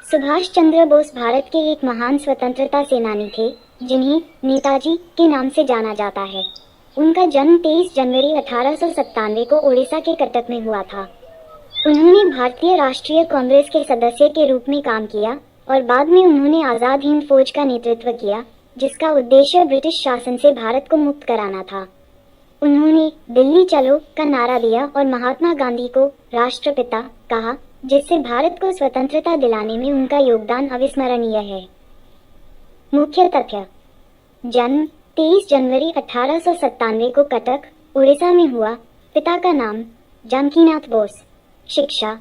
सुभाष चंद्र बोस भारत के एक महान स्वतंत्रता सेनानी थे, जिन्हें नेताजी के नाम से जाना जाता है। उनका जन्म 23 जनवरी 1897 को ओडिशा के कटक में हुआ था। उन्होंने भारतीय राष्ट्रीय कांग्रेस के सदस्य के रूप में काम किया और बाद में उन्होंने आज़ाद हिंद फौज का नेतृत्व किया, जिसका उद्देश्य ब्रिटिश शासन से भारत को मुक्त कराना था। उन्होंने दिल्ली चलो का नारा दिया और महात्मा गांधी को राष्ट्रपिता कहा, जिससे भारत को स्वतंत्रता दिलाने में उनका योगदान अविस्मरणीय है। मुख्य तथ्य: जन्म 23 जनवरी 1897 को कटक, उड़ीसा में हुआ। पिता का नाम जानकीनाथ बोस। शिक्षा: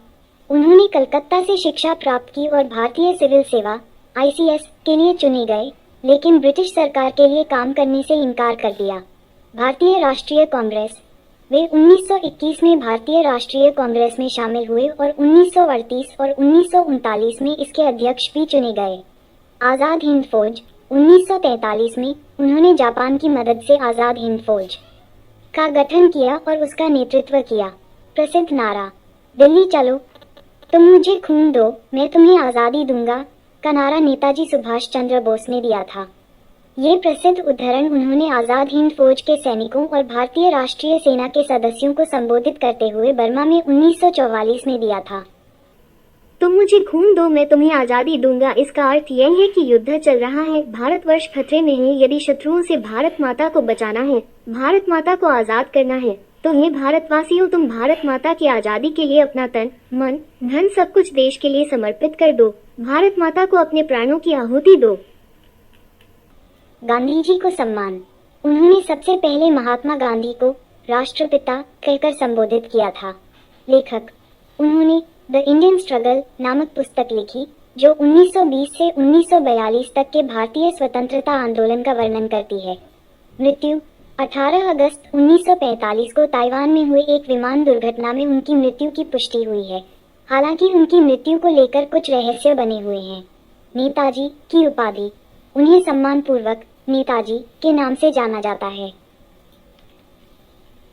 उन्होंने कलकत्ता से शिक्षा प्राप्त की और भारतीय सिविल सेवा (ICS) के लिए चुने गए, लेकिन ब्रिटिश सरकार के लिए काम करने से इनकार कर दिया। भारतीय राष्ट्रीय कांग्रेस: वे 1921 में भारतीय राष्ट्रीय कांग्रेस में शामिल हुए और 1938 और 1939 में इसके अध्यक्ष भी चुने गए। आज़ाद हिंद फौज: 1943 में उन्होंने जापान की मदद से आज़ाद हिंद फौज का गठन किया और उसका नेतृत्व किया। प्रसिद्ध नारा दिल्ली चलो, तुम मुझे खून दो मैं तुम्हें आज़ादी दूंगा का नारा नेताजी सुभाष चंद्र बोस ने दिया था। ये प्रसिद्ध उद्धरण उन्होंने आज़ाद हिंद फौज के सैनिकों और भारतीय राष्ट्रीय सेना के सदस्यों को संबोधित करते हुए बर्मा में 1944 में दिया था। तुम मुझे खून दो मैं तुम्हें आज़ादी दूंगा। इसका अर्थ यह है कि युद्ध चल रहा है, भारतवर्ष खतरे में है। यदि शत्रुओं से भारत माता को बचाना है, भारत माता को आज़ाद करना है, तो हे भारतवासियों, तुम भारत माता की आज़ादी के लिए अपना तन, मन, धन सब कुछ देश के लिए समर्पित कर दो। भारत माता को अपने प्राणों की आहुति दो। गांधी जी को सम्मान: उन्होंने सबसे पहले महात्मा गांधी को राष्ट्रपिता कहकर संबोधित किया था। लेखक: उन्होंने द इंडियन स्ट्रगल नामक पुस्तक लिखी, जो 1920 से 1942 तक के भारतीय स्वतंत्रता आंदोलन का वर्णन करती है। मृत्यु: 18 अगस्त 1945 को ताइवान में हुए एक विमान दुर्घटना में उनकी मृत्यु की पुष्टि हुई है। हालांकि उनकी मृत्यु को लेकर कुछ रहस्य बने हुए हैं। नेताजी की उपाधि: उन्हें सम्मानपूर्वक नेताजी के नाम से जाना जाता है।